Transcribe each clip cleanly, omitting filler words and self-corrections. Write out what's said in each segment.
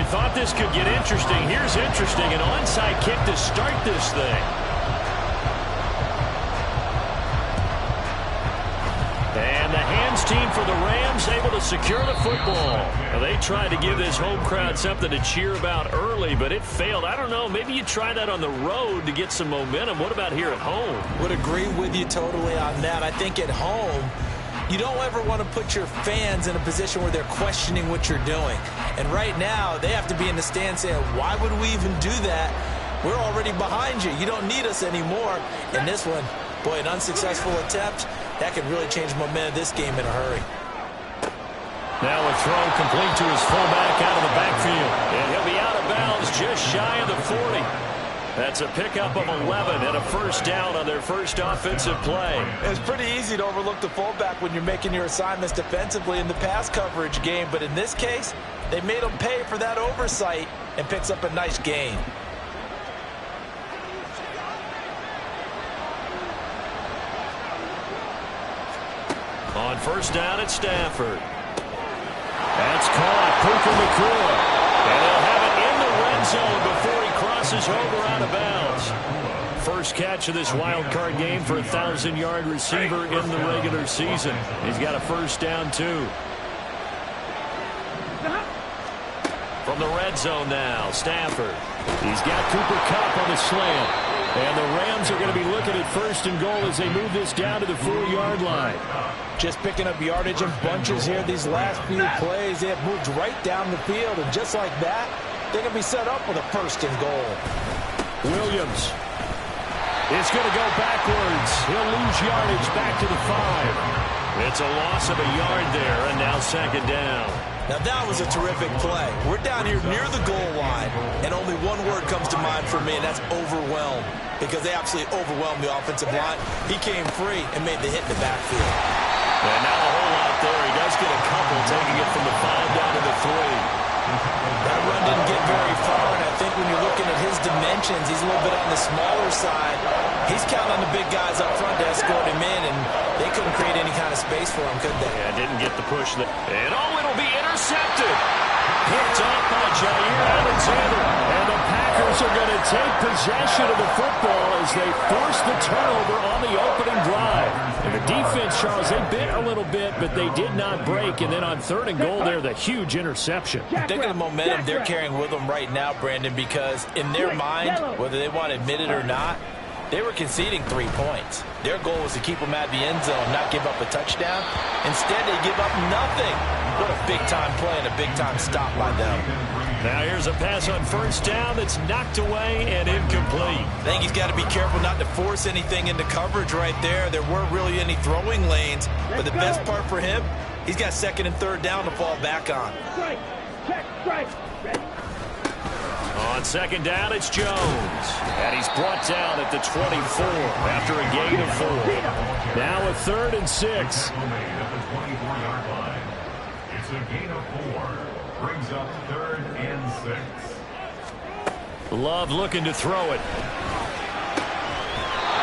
thought this could get interesting. Here's interesting. An onside kick to start this thing. And the hands team for the Rams able to secure the football. Now, they tried to give this home crowd something to cheer about early, but it failed. I don't know. Maybe you try that on the road to get some momentum. What about here at home? Would agree with you totally on that. I think at home, you don't ever want to put your fans in a position where they're questioning what you're doing. And right now, they have to be in the stand saying, why would we even do that? We're already behind you. You don't need us anymore. And this one, boy, an unsuccessful attempt. That could really change the momentum of this game in a hurry. Now a throw complete to his fullback out of the backfield. And he'll be out of bounds just shy of the 40. That's a pickup of 11 and a first down on their first offensive play. It's pretty easy to overlook the fullback when you're making your assignments defensively in the pass coverage game. But in this case, they made him pay for that oversight and picks up a nice gain. On first down at Stafford. That's caught. Puka Nacua. And they'll have it in the red zone before he crosses over out of bounds. First catch of this wild card game for a 1,000-yard receiver in the regular season. He's got a first down, too. From the red zone now, Stafford. He's got Cooper Kupp on the slant. And the Rams are going to be looking at first and goal as they move this down to the 4-yard line. Just picking up yardage in bunches here these last few plays. They have moved right down the field, and just like that, they're going to be set up with a first and goal. Williams is going to go backwards. He'll lose yardage back to the 5. It's a loss of a yard there, and now second down. Now that was a terrific play. We're down here near the goal line, and only one word comes to mind for me, and that's overwhelmed, because they absolutely overwhelmed the offensive line. He came free and made the hit in the backfield. And now a whole lot there. He does get a couple, taking it from the 5 down to the 3. That run didn't get very far, and I think when you're looking at his dimensions, he's a little bit on the smaller side. He's counting on the big guys up front to escort him in, and they couldn't create any kind of space for him, could they? Yeah, didn't get the push. And it'll be intercepted. Picked off by Jair Alexander. And the Packers are going to take possession of the football as they force the turnover on the opening drive. And the defense, Charles, they bit a little bit, but they did not break. And then on third and goal there, the huge interception. Think of the momentum they're carrying with them right now, Brandon, because in their mind, whether they want to admit it or not, they were conceding 3 points. Their goal was to keep them out of the end zone, not give up a touchdown. Instead, they give up nothing. What a big-time play and a big-time stop by them. Now here's a pass on first down that's knocked away and incomplete. I think he's got to be careful not to force anything into coverage right there. There weren't really any throwing lanes, but the best part for him, he's got second and third down to fall back on. Strike, check, strike. On second down, it's Jones. And he's brought down at the 24 after a gain of 4. Now a 3rd and 6. It's a gain of 4. Brings up 3rd and 6. Love looking to throw it.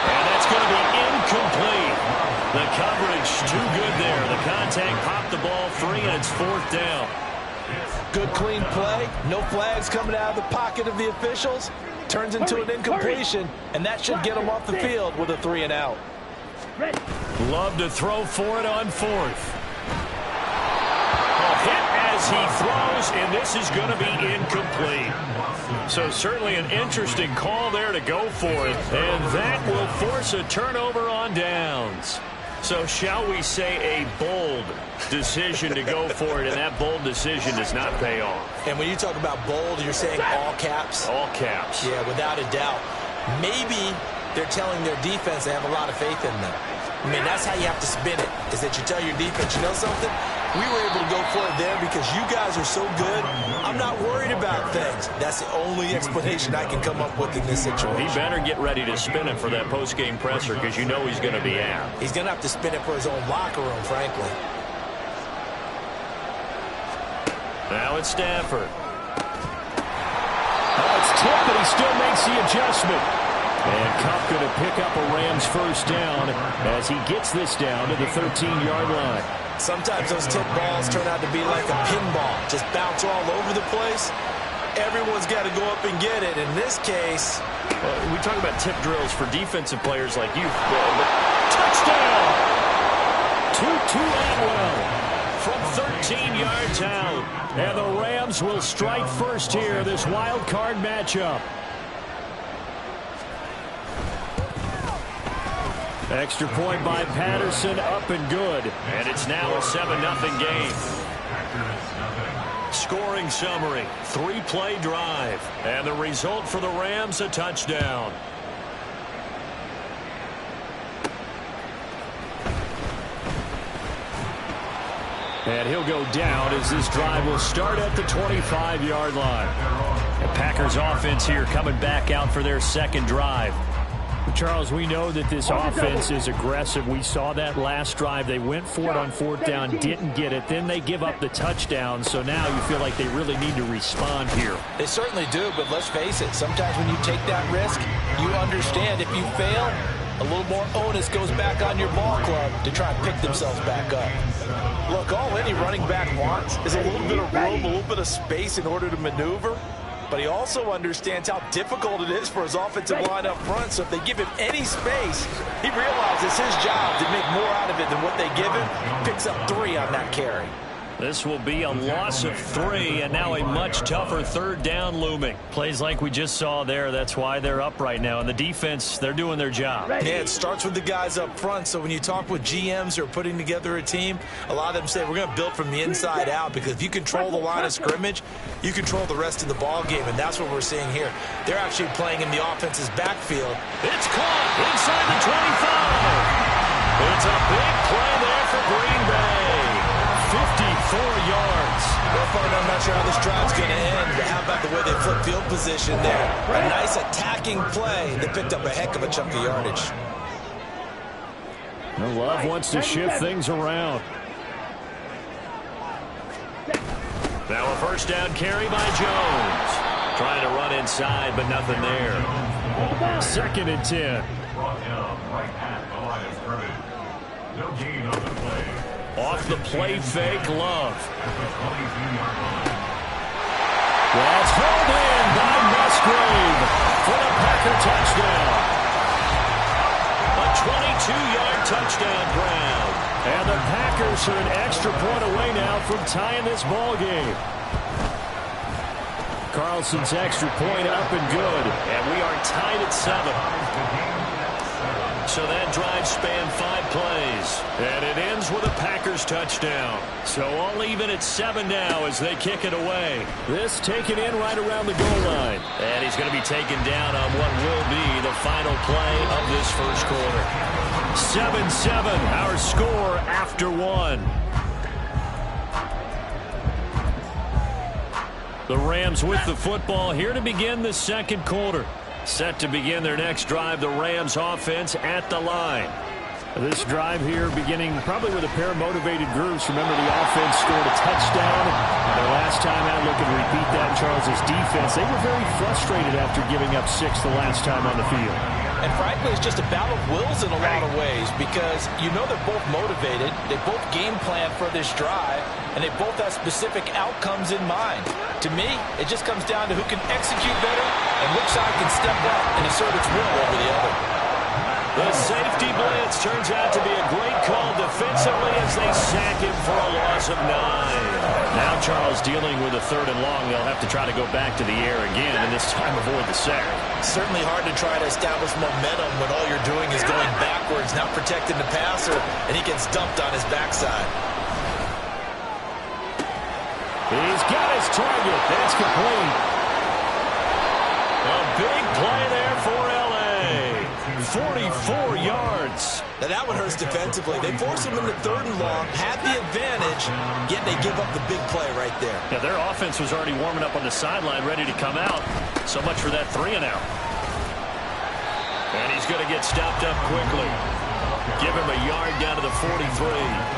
And that's going to be incomplete. The coverage too good there. The contact popped the ball free, and it's 4th down. Good clean play. No flags coming out of the pocket of the officials. Turns into an incompletion, and that should get them off the field with a 3 and out. Love to throw for it on 4th. A hit as he throws, and this is going to be incomplete. So certainly an interesting call there to go for it, and that will force a turnover on downs. So shall we say a bold decision to go for it, and that bold decision does not pay off. And when you talk about bold, you're saying all caps? All caps. Yeah, without a doubt. Maybe they're telling their defense they have a lot of faith in them. I mean, that's how you have to spin it, is that you tell your defense, you know something? We were able to go for it there because you guys are so good. I'm not worried about things. That's the only explanation I can come up with in this situation. He better get ready to spin it for that post-game presser because you know he's going to be out. He's going to have to spin it for his own locker room, frankly. Now it's Stafford. Oh, it's tipped, but he still makes the adjustment. And Kupp going to pick up a Rams first down as he gets this down to the 13-yard line. Sometimes those tip balls turn out to be like a pinball. Just bounce all over the place. everyone's got to go up and get it. In this case, we talk about tip drills for defensive players like you. Touchdown! Tutu Atwell from 13 yards out. And the Rams will strike first here, this wild card matchup. Extra point by Patterson, up and good. And it's now a 7-0 game. Scoring summary, 3-play drive. And the result for the Rams, a touchdown. And he'll go down as this drive will start at the 25-yard line. The Packers offense here coming back out for their second drive. Charles, we know that this offense is aggressive. We saw that last drive. They went for it on fourth down, didn't get it. Then they give up the touchdown. So now you feel like they really need to respond here. They certainly do, but let's face it. Sometimes when you take that risk, you understand if you fail, a little more onus goes back on your ball club to try and pick themselves back up. Look, all any running back wants is a little bit of room, a little bit of space in order to maneuver. But he also understands how difficult it is for his offensive line up front. So if they give him any space, he realizes his job to make more out of it than what they give him. Picks up 3 on that carry. This will be a loss of 3, and now a much tougher third down looming. Plays like we just saw there. That's why they're up right now. And the defense, they're doing their job. Yeah, it starts with the guys up front. So when you talk with GMs who are putting together a team, a lot of them say we're going to build from the inside out, because if you control the line of scrimmage, you control the rest of the ball game, and that's what we're seeing here. They're actually playing in the offense's backfield. It's caught inside the 25. It's a big play there for Green Bay. 54 yards. Well, partner, I'm not sure how this drive's going to end, but how about the way they flip field position there? A nice attacking play. They picked up a heck of a chunk of yardage. Love wants to shift things around. Now a first down carry by Jones. Trying to run inside, but nothing there. 2nd and 10. Brought down right at the line of scrimmage. No gain on the play. Off the play fake, Love. That's hauled in by Musgrave for the Packer touchdown. A 22-yard touchdown Brown. And the Packers are an extra point away now from tying this ball game. Carlson's extra point up and good. And we are tied at 7. So that drive spanned 5 plays. And it ends with a Packers touchdown. So all even at 7 now as they kick it away. This taken in right around the goal line. And he's going to be taken down on what will be the final play of this first quarter. 7-7, our score after 1. The Rams with the football here to begin the second quarter. Set to begin their next drive, the Rams offense at the line. This drive here beginning probably with a pair of motivated groups. Remember, the offense scored a touchdown. Their last time out, look and repeat that in Charles's defense. They were very frustrated after giving up 6 the last time on the field. And frankly, it's just a battle of wills in a lot of ways, because you know they're both motivated. They both game plan for this drive, and they both have specific outcomes in mind. To me, it just comes down to who can execute better and which side can step up and assert its will over the other. The safety blitz turns out to be a great call defensively as they sack him for a loss of 9. Now Charles dealing with a 3rd and long. They'll have to try to go back to the air again, and this time avoid the sack. Certainly hard to try to establish momentum when all you're doing is going backwards, not protecting the passer, and he gets dumped on his backside. He's got his target. That's complete. A big play there for L.A. 44 yards. Now that one hurts defensively. They force him into 3rd and long, have the advantage, yet they give up the big play right there. Yeah, their offense was already warming up on the sideline, ready to come out. So much for that 3 and out. And he's going to get stopped up quickly. Give him a yard down to the 43.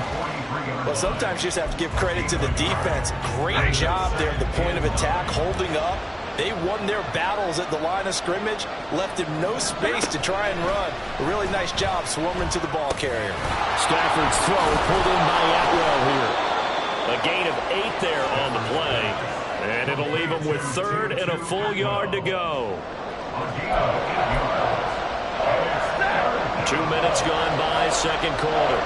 Well, sometimes you just have to give credit to the defense. Great job there at the point of attack, holding up. They won their battles at the line of scrimmage, left him no space to try and run. A really nice job swarming to the ball carrier. Stafford's throw pulled in by Atwell here. A gain of 8 there on the play. And It'll leave them with 3rd and a full yard to go. 2 minutes gone by, second quarter.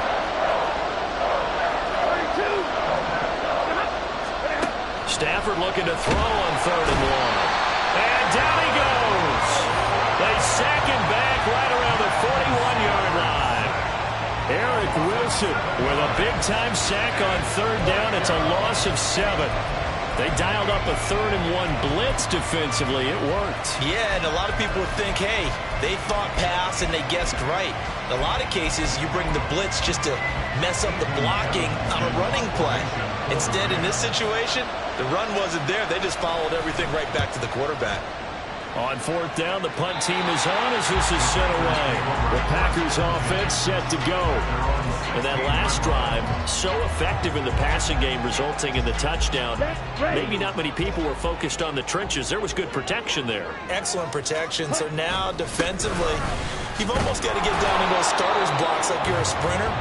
Stafford looking to throw on 3rd and 1. And down he goes. They sack him back right around the 41-yard line. Eric Wilson with a big-time sack on 3rd down. It's a loss of 7. They dialed up a 3rd and 1 blitz defensively. It worked. Yeah, and a lot of people would think, hey, they thought pass and they guessed right. In a lot of cases, you bring the blitz just to mess up the blocking on a running play. Instead, in this situation, the run wasn't there. They just followed everything right back to the quarterback. On 4th down, the punt team is on as this is sent away. The Packers offense set to go. And that last drive, so effective in the passing game, resulting in the touchdown. Maybe not many people were focused on the trenches. There was good protection there. Excellent protection. So now, defensively, you've almost got to get down in those starters blocks like you're a sprinter.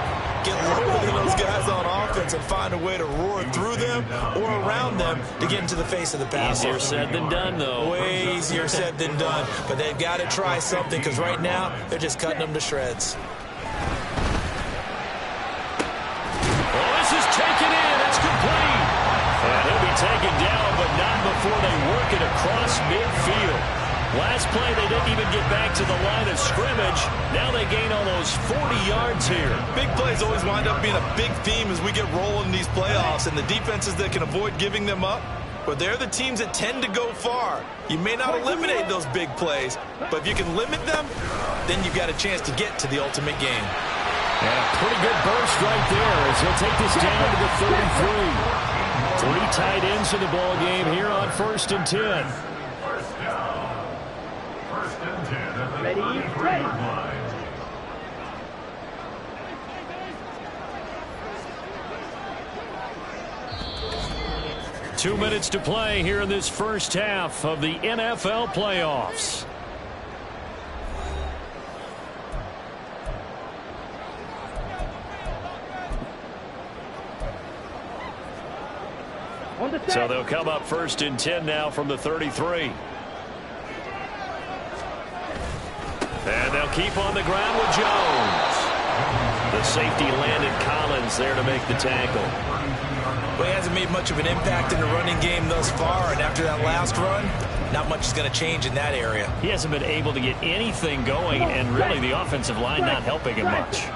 Get lower than those guys on offense and find a way to roar through them or around them to get into the face of the passer. Easier said than done, though. Way easier said than done. But they've got to try something because right now they're just cutting them to shreds. Well, this is taken in. It's complete. And he'll be taken down, but not before they work it across midfield. Last play, they didn't even get back to the line of scrimmage. Now they gain almost 40 yards here. Big plays always wind up being a big theme as we get rolling in these playoffs, and the defenses that can avoid giving them up, but they're the teams that tend to go far. You may not eliminate those big plays, but if you can limit them, then you've got a chance to get to the ultimate game. And a pretty good burst right there as he'll take this down to the 33. 3 tight ends in the ball game here on 1st and 10. Ready, ready. 2 minutes to play here in this first half of the NFL playoffs. So they'll come up 1st and 10 now from the 33. And they'll keep on the ground with Jones. The safety landed Collins there to make the tackle. Well, he hasn't made much of an impact in the running game thus far, and after that last run, not much is going to change in that area. He hasn't been able to get anything going, and really the offensive line not helping him much.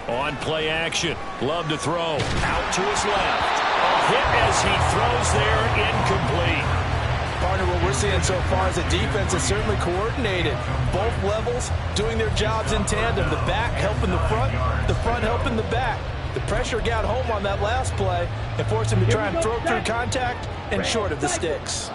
On play action, Love to throw, out to his left. A hit as he throws there, incomplete. Partner, what we're seeing so far is the defense is certainly coordinated. Both levels doing their jobs in tandem. The back helping the front helping the back. The pressure got home on that last play and forced him to try and throw through contact and short of the sticks.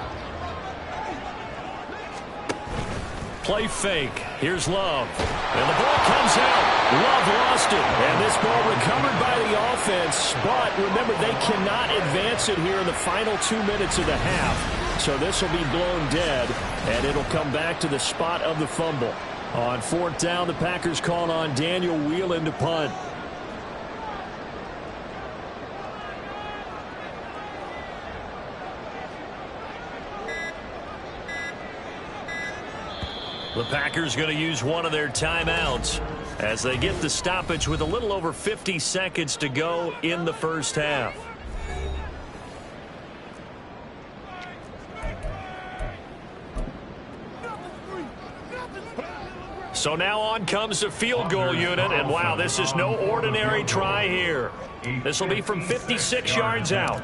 Play fake. Here's Love. And the ball comes out. Love lost it. And this ball recovered by the offense. But remember, they cannot advance it here in the final 2 minutes of the half. So this will be blown dead, and it'll come back to the spot of the fumble. On 4th down, the Packers call on Daniel Whelan to punt. The Packers going to use one of their timeouts as they get the stoppage with a little over 50 seconds to go in the first half. So now on comes the field goal unit, and wow, this is no ordinary try here. This will be from 56 yards out.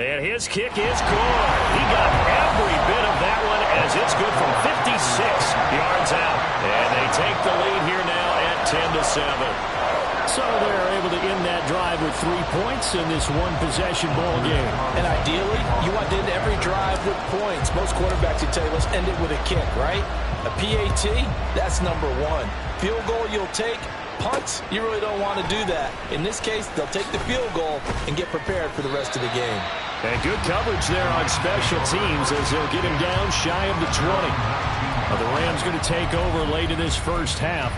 And his kick is good. He got every bit of that one as it's good from 56 yards out. And they take the lead here now at 10-7. So they're able to end that drive with 3 points in this one-possession ball game. And ideally, you want to end every drive with points. Most quarterbacks would tell you, let's end it with a kick, right? A PAT, that's number 1. Field goal you'll take. Punts, you really don't want to do that. In this case, they'll take the field goal and get prepared for the rest of the game. And good coverage there on special teams as they'll get him down shy of the 20. The Rams going to take over late in this first half.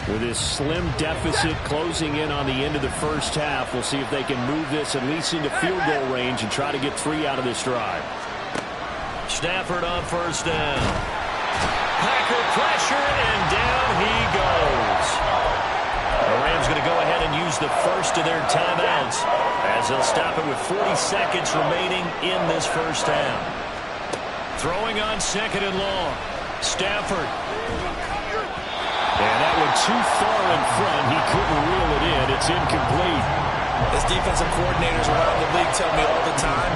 With this slim deficit closing in on the end of the first half, we'll see if they can move this at least into field goal range and try to get 3 out of this drive. Stafford on first down. Packer pressure, and down he goes. The Rams going to go ahead and use the first of their timeouts as they'll stop it with 40 seconds remaining in this first half. Throwing on second and long. Stafford. And that one too far in front. He couldn't reel it in. It's incomplete. As defensive coordinators around the league tell me all the time,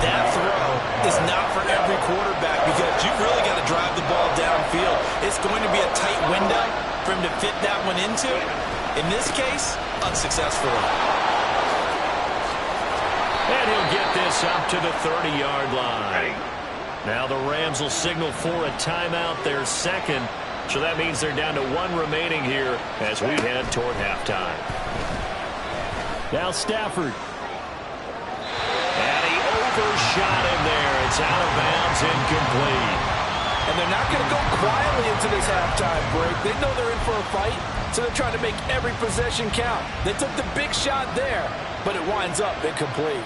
that throw is not for every quarterback because you really got to drive the ball downfield. It's going to be a tight window for him to fit that one into. In this case, unsuccessfully. And he'll get this up to the 30-yard line. Now the Rams will signal for a timeout, their second. So that means they're down to 1 remaining here as we head toward halftime. Now Stafford. And he overshot him there. It's out of bounds, incomplete. And they're not going to go quietly into this halftime break. They know they're in for a fight, so they're trying to make every possession count. They took the big shot there, but it winds up incomplete.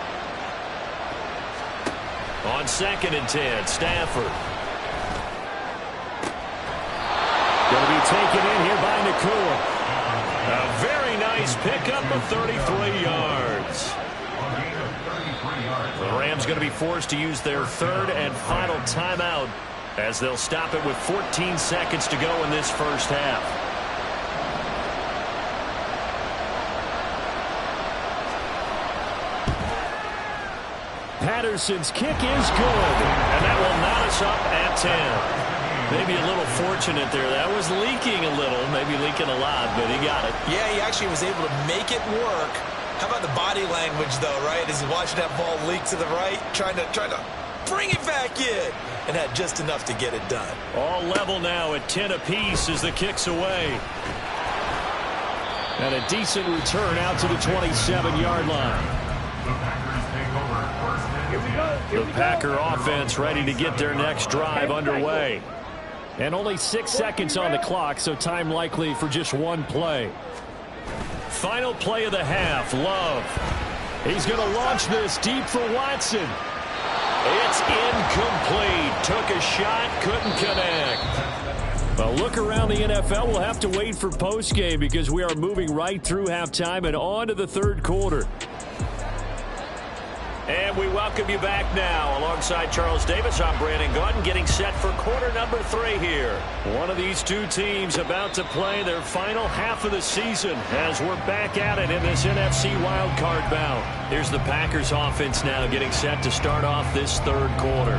On 2nd and 10, Stafford. Going to be taken in here by Nakua. A very nice pickup of 33 yards. The Rams going to be forced to use their 3rd and final timeout as they'll stop it with 14 seconds to go in this first half. Patterson's kick is good, and that will knot us up at 10. Maybe a little fortunate there. That was leaking a little, maybe leaking a lot, but he got it. Yeah, he actually was able to make it work. How about the body language, though, right? As he watched that ball leak to the right, trying to bring it back in, and had just enough to get it done. All level now at 10 apiece as the kick's away. And a decent return out to the 27-yard line. The Packer offense ready to get their next drive underway. And only 6 seconds on the clock, so time likely for just 1 play. Final play of the half, Love. He's going to launch this deep for Watson. It's incomplete. Took a shot, couldn't connect. Well, look around the NFL. We'll have to wait for postgame because we are moving right through halftime and on to the 3rd quarter. And we welcome you back now. Alongside Charles Davis, I'm Brandon Gaudin, getting set for quarter number 3 here. One of these two teams about to play their final half of the season as we're back at it in this NFC wildcard bout. Here's the Packers offense now getting set to start off this 3rd quarter.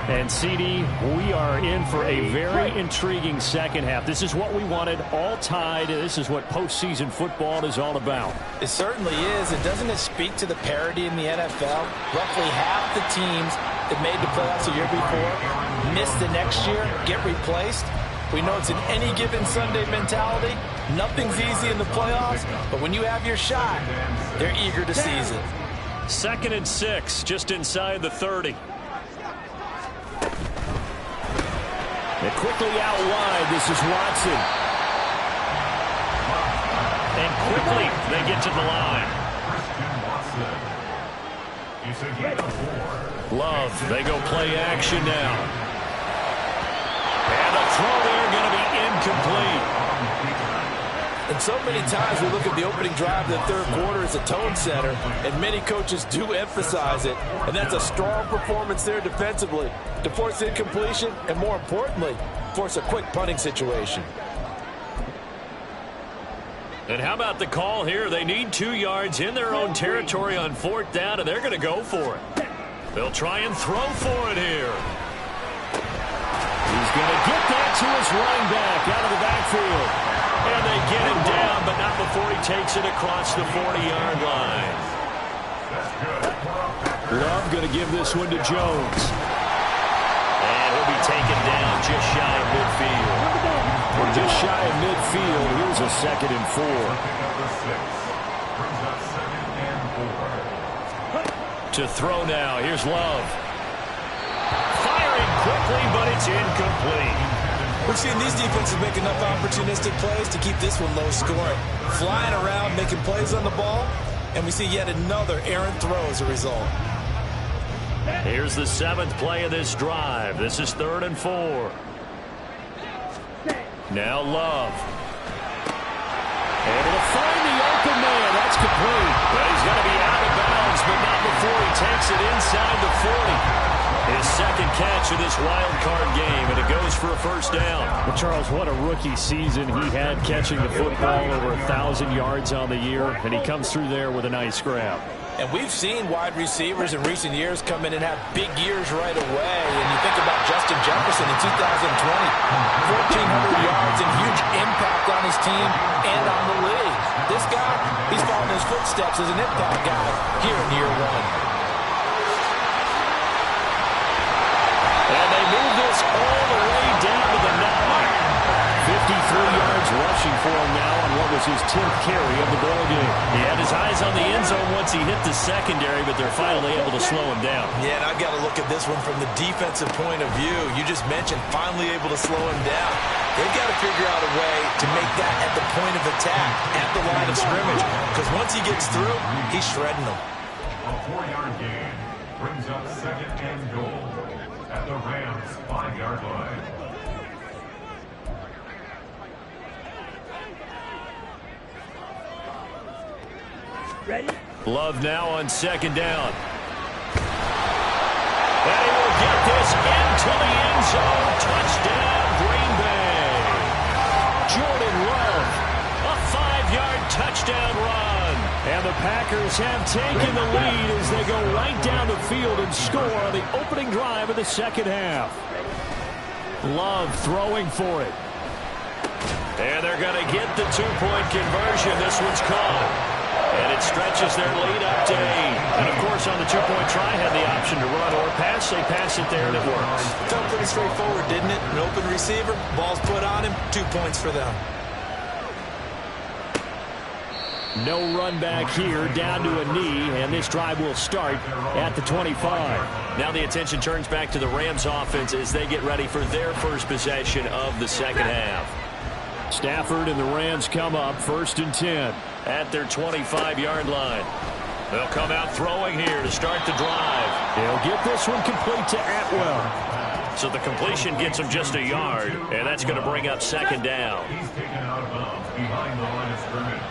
And, CD, we are in for a very intriguing second half. This is what we wanted, all tied. This is what postseason football is all about. It certainly is. And doesn't it speak to the parity in the NFL? Roughly half the teams that made the playoffs the year before miss the next year, get replaced. We know it's an any given Sunday mentality. Nothing's easy in the playoffs, but when you have your shot, they're eager to seize it. 2nd and 6, just inside the 30. And quickly out wide, this is Watson. And quickly, they get to the line. Love, they go play action now. And the throw there going to be incomplete. And so many times we look at the opening drive of the 3rd quarter as a tone setter, and many coaches do emphasize it. And that's a strong performance there defensively to force incompletion and, more importantly, force a quick punting situation. And how about the call here? They need 2 yards in their own territory on 4th down, and they're going to go for it. They'll try and throw for it here. He's going to get that to his running back out of the backfield. And they get him down, but not before he takes it across the 40-yard line. Love going to give this one to Jones. And he'll be taken down just shy of midfield. We're just shy of midfield. Here's a 2nd and 4. To throw now. Here's Love. Firing quickly, but it's incomplete. We've seen these defenses make enough opportunistic plays to keep this one low scoring. Flying around, making plays on the ball, and we see yet another errant throw as a result. Here's the 7th play of this drive. This is 3rd and 4. Now Love. Able to find the open man. That's complete. But he's going to be out of bounds, but not before he takes it inside the 40. His 2nd catch of this wild card game, and it goes for a 1st down. Well, Charles, what a rookie season he had catching the football, over 1,000 yards on the year, and he comes through there with a nice grab. And we've seen wide receivers in recent years come in and have big years right away. And you think about Justin Jefferson in 2020, 1,400 yards and huge impact on his team and on the league. This guy, he's following his footsteps as an impact guy here in year 1. And they move this all the way down to the 9. 53 yards rushing for him now on what was his 10th carry of the ball game. He had his eyes on the end zone once he hit the secondary, but they're finally able to slow him down. Yeah, and I've got to look at this one from the defensive point of view. You just mentioned finally able to slow him down. They've got to figure out a way to make that at the point of attack, at the line of scrimmage, because once he gets through, he's shredding them. A 4-yard gain brings up 2nd and goal at the Rams' 5-yard line. Ready? Love now on 2nd down. And he will get this into the end zone. Touchdown, Green Bay. Jordan Love, a 5-yard touchdown run. And the Packers have taken the lead as they go right down the field and score on the opening drive of the 2nd half. Love throwing for it. And they're going to get the 2-point conversion. This one's caught. And it stretches their lead up to 8. And, of course, on the 2-point try, had the option to run or pass. They pass it there, and it works. Felt pretty straightforward, didn't it? An open receiver, ball's put on him, 2 points for them. No run back here, down to a knee, and this drive will start at the 25. Now the attention turns back to the Rams offense as they get ready for their first possession of the 2nd half. Stafford and the Rams come up 1st and 10. At their 25-yard line. They'll come out throwing here to start the drive. They'll get this one complete to Atwell. So the completion gets him just a yard, and that's going to bring up 2nd down. He's taken out of bounds behind the line of scrimmage.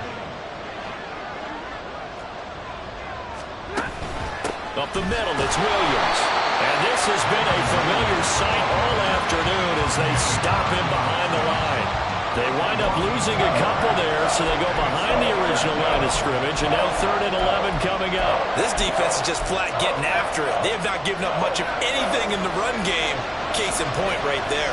Up the middle, it's Williams. And this has been a familiar sight all afternoon as they stop him behind the line. They wind up losing a couple there, so they go behind the original line of scrimmage, and now 3rd and 11 coming up. This defense is just flat getting after it. They have not given up much of anything in the run game. Case in point right there.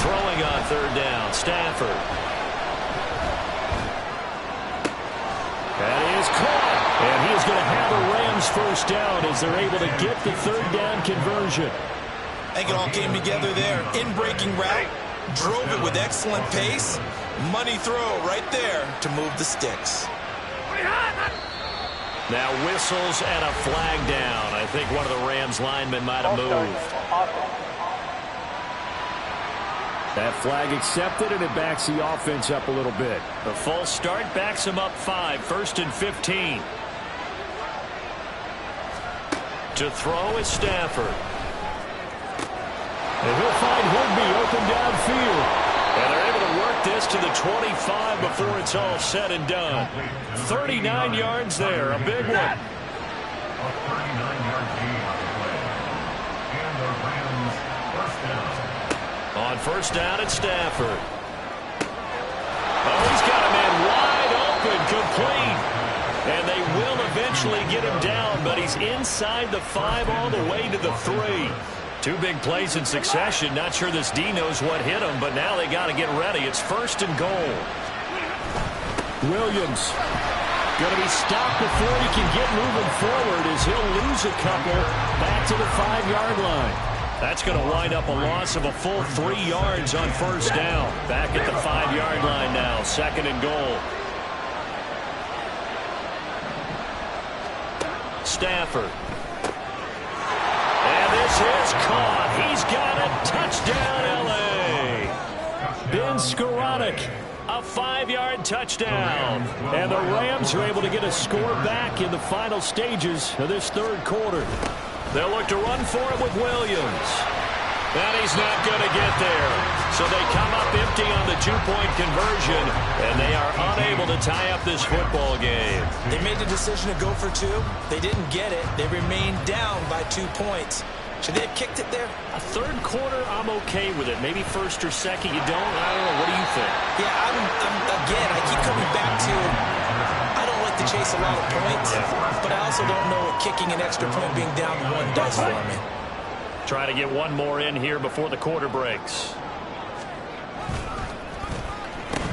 Throwing on 3rd down, Stafford. That is caught. And he is going to have a Rams 1st down as they're able to get the 3rd down conversion. I think it all came together there. In-breaking route, drove it with excellent pace. Money throw right there to move the sticks. Now whistles and a flag down. I think one of the Rams linemen might have moved. That flag accepted, and it backs the offense up a little bit. The false start backs him up 5, 1st and 15. To throw is Stafford. And he'll find Higby open downfield. And they're able to work this to the 25 before it's all said and done. 39 yards there, a big one. A 39-yard gain on the play. And the Rams 1st down. On 1st down, it's Stafford. Oh, he's got a man wide open, complete. And they will eventually get him down, but he's inside the 5 all the way to the 3. 2 big plays in succession. Not sure this D knows what hit him, but now they got to get ready. It's 1st and goal. Williams going to be stopped before he can get moving forward as he'll lose a couple back to the 5-yard line. That's going to wind up a loss of a full 3 yards on 1st down. Back at the 5-yard line now, 2nd and goal. Stafford. This is caught. He's got a touchdown, L.A. Ben Skoranek, a 5-yard touchdown. And the Rams are able to get a score back in the final stages of this third quarter. They'll look to run for it with Williams. And he's not going to get there. So they come up empty on the two-point conversion, and they are unable to tie up this football game. They made the decision to go for two. They didn't get it. They remained down by 2 points. Should they have kicked it there? A third quarter, I'm okay with it. Maybe first or second, you don't? I don't know. What do you think? Yeah, again, I keep coming back to I don't like to chase a lot of points, but I also don't know what kicking an extra point being down one does for me. Try to get one more in here before the quarter breaks.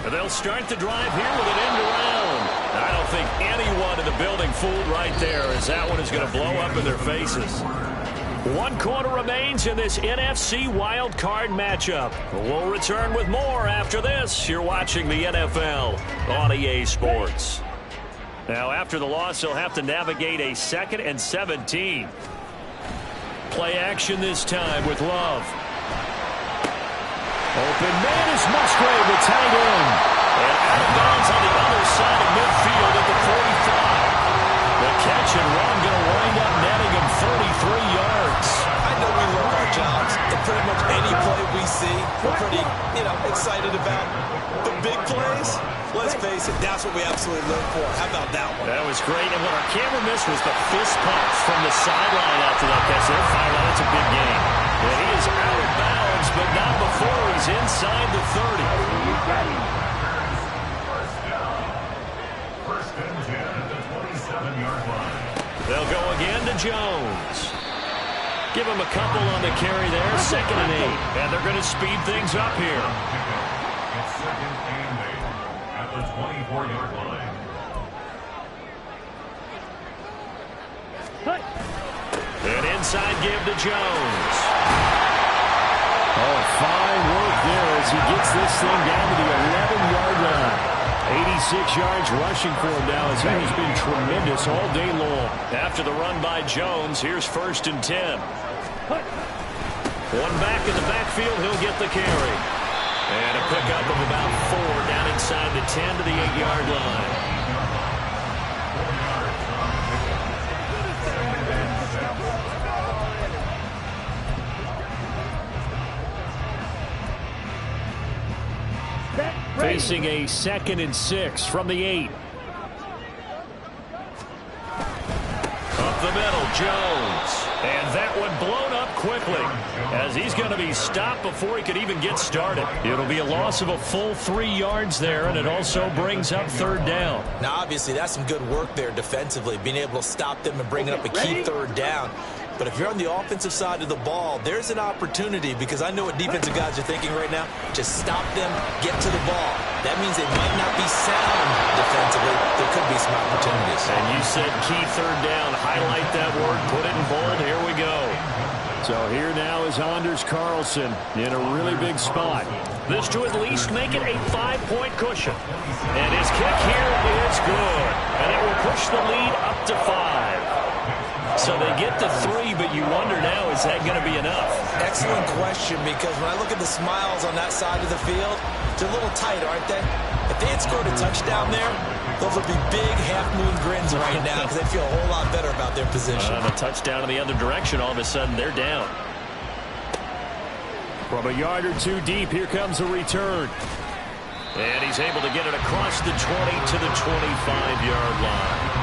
They'll start the drive here with an end around. I don't think anyone in the building fooled right there, as that one is going to blow up in their faces. 1 quarter remains in this NFC wild card matchup. We'll return with more after this. You're watching the NFL on EA Sports. Now, after the loss, they'll have to navigate a 2nd and 17. Play action this time with Love. Open man is Musgrave, the tight end. And out of bounds on the other side of midfield at the 45. The catch and run going to wind up netting him 33 yards. I know we love our jobs, and pretty much any play we see, we're pretty, excited about. The big plays, let's face it, that's what we absolutely live for. How about that one? That was great, and what our camera missed was the fist pump from the sideline after that catch. They're firing. That's a big game. And he is out of bounds, but not before he's inside the 30. First and 10 at the 27-yard line. They'll go again to Jones. Give him a couple on the carry there, 2nd and 8. And they're going to speed things up here. It's 2nd and 8 at the 24-yard line. And inside give to Jones. Oh, fine work there as he gets this thing down to the 11-yard line. 86 yards rushing for him now as he has been tremendous all day long. After the run by Jones, here's 1st and 10. One back in the backfield, he'll get the carry. And a pickup of about 4 down inside the 10 to the 8-yard line. Facing a 2nd and 6 from the 8. Up the middle, Jones. And that one blown up quickly as he's going to be stopped before he could even get started. It'll be a loss of a full 3 yards there, and it also brings up 3rd down. Now, obviously, that's some good work there defensively, being able to stop them and bringing up a key 3rd down. But if you're on the offensive side of the ball, there's an opportunity, because I know what defensive guys are thinking right now. Just stop them, get to the ball. That means they might not be sound defensively. There could be some opportunities. And you said key 3rd down. Highlight that word. Put it in bold. Here we go. So here now is Anders Carlson in a really big spot. This to at least make it a 5-point cushion. And his kick here is good. And it will push the lead up to 5. So they get to 3, but you wonder now, is that going to be enough? Excellent question, because when I look at the smiles on that side of the field, they're a little tight, aren't they? If they had scored a touchdown there, those would be big half-moon grins right now, because they feel a whole lot better about their position. A touchdown in the other direction, all of a sudden they're down. From a yard or 2 deep, here comes a return. And he's able to get it across the 20 to the 25-yard line.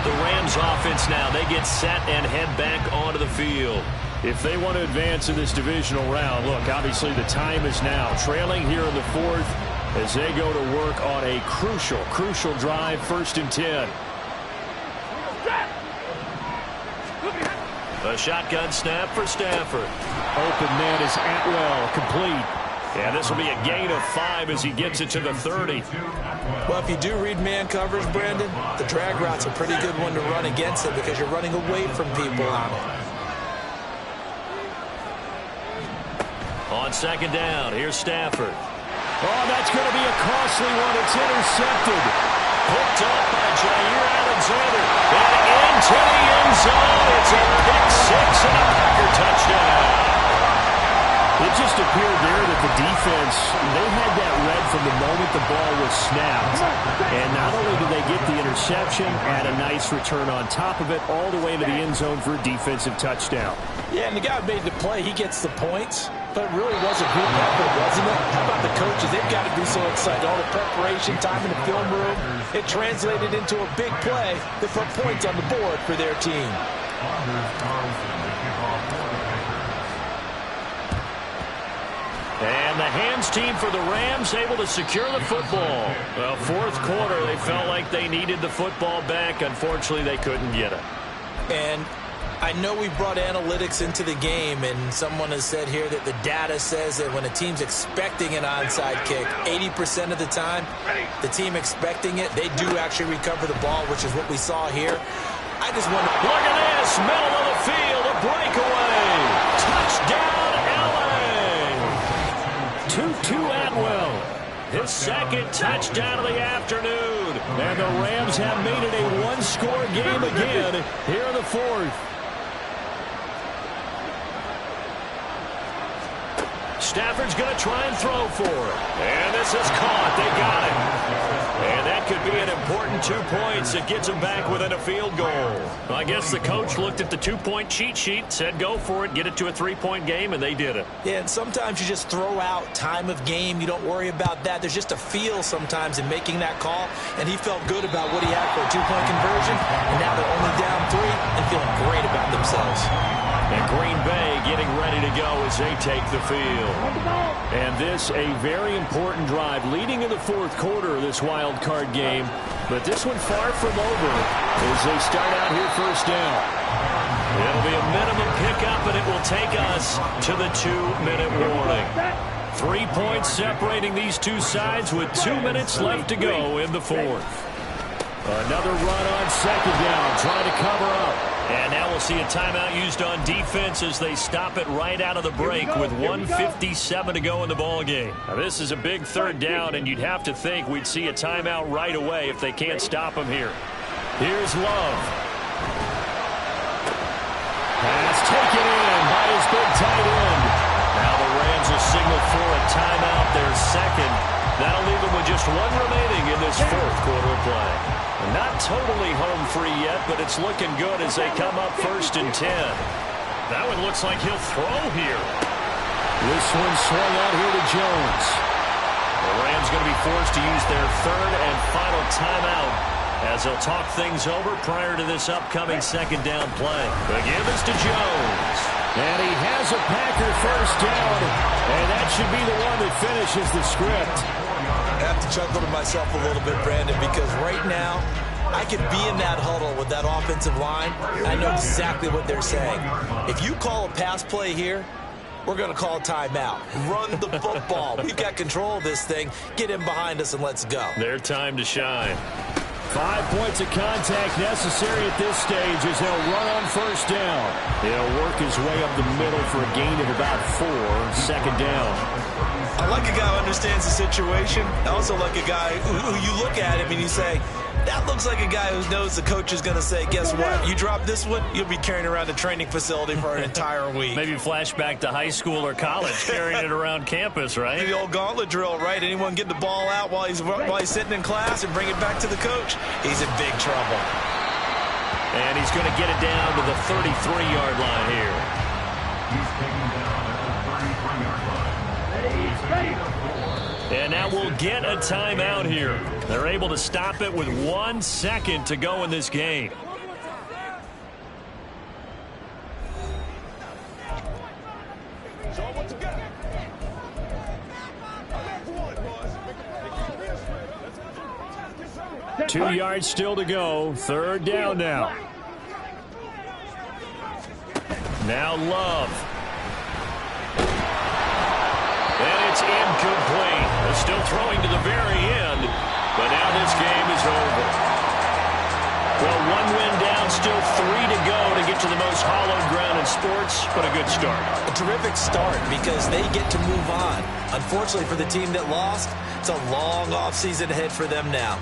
The Rams offense now, they get set and head back onto the field. If they want to advance in this divisional round, look, obviously the time is now. Trailing here in the 4th as they go to work on a crucial drive, 1st and 10. A shotgun snap for Stafford. Open man is Atwell, complete. And this will be a gain of 5 as he gets it to the 30. Well, if you do read man coverage, Brandon, the drag route's a pretty good one to run against it because you're running away from people on it. On 2nd down, here's Stafford. Oh, that's going to be a costly one. It's intercepted. Hooked up by Jair Alexander. And into the end zone. It's a pick six and a Packer touchdown. It just appeared there that the defense, they had that read from the moment the ball was snapped. And not only did they get the interception, add a nice return on top of it, all the way to the end zone for a defensive touchdown. Yeah, and the guy who made the play, he gets the points. But it really was a group effort, wasn't it? How about the coaches? They've got to be so excited. All the preparation, time in the film room, it translated into a big play that put points on the board for their team. And the hands team for the Rams able to secure the football. Well, fourth quarter, they felt like they needed the football back. Unfortunately, they couldn't get it. And I know we brought analytics into the game, and someone has said here that the data says that when a team's expecting an onside kick, 80% of the time, the team expecting it, they do actually recover the ball, which is what we saw here. I just wonder. Look at this, middle of the field, a breakaway. Touchdown, LA. Tutu Atwell, his second touchdown of the afternoon. And the Rams have made it a one-score game again here in the fourth. Stafford's going to try and throw for it. And this is caught. They got it. And that could be an important 2 points. It gets them back within a field goal. Well, I guess the coach looked at the 2-point cheat sheet, said go for it, get it to a 3-point game, and they did it. Yeah, and sometimes you just throw out time of game. You don't worry about that. There's just a feel sometimes in making that call, and he felt good about what he had for a 2-point conversion, and now they're only down 3 and feeling great about themselves. And Green Bay getting ready to go as they take the field. And this a very important drive leading in the fourth quarter of this wild card game. But this one far from over as they start out here first down. It'll be a minimum pickup, and it will take us to the 2-minute warning. 3 points separating these two sides with 2 minutes left to go in the fourth. Another run on second down, trying to cover up. And now we'll see a timeout used on defense as they stop it right out of the break with 1:57 to go in the ballgame. Now, this is a big third down, and you'd have to think we'd see a timeout right away if they can't stop him here. Here's Love. Pass taken in by his big tight end. Now the Rams will signal for a timeout, their second. That'll leave them with just one remaining in this fourth quarter of play. Not totally home free yet, but it's looking good as they come up 1st and 10. That one looks like he'll throw here. This one swung out here to Jones. The Rams going to be forced to use their third and final timeout as they'll talk things over prior to this upcoming second down play. The give is to Jones. And he has a Packer first down, and that should be the one that finishes the script. I have to chuckle to myself a little bit, Brandon, because right now I could be in that huddle with that offensive line. I know exactly what they're saying. If you call a pass play here, we're going to call a timeout. Run the football. We've got control of this thing. Get in behind us and let's go. Their time to shine. 5 points of contact necessary at this stage as they'll run on first down. He'll work his way up the middle for a gain of about 4, second down. I like a guy who understands the situation. I also like a guy who you look at him and you say, that looks like a guy who knows the coach is going to say, guess what? You drop this one, you'll be carrying around the training facility for an entire week. Maybe flashback to high school or college, carrying it around campus, right? The old gauntlet drill, right? Anyone get the ball out while he's sitting in class and bring it back to the coach? He's in big trouble. And he's going to get it down to the 33-yard line here. He's taken down at the 33-yard line. And now we'll get a timeout here. They're able to stop it with 1 second to go in this game. Two yards still to go. Third down now. Now Love. And it's incomplete. They're still throwing to the very end, but now this game is over. Well, 1 win down, still 3 to go to get to the most hallowed ground in sports, but a good start. A terrific start because they get to move on. Unfortunately for the team that lost, it's a long offseason ahead for them now.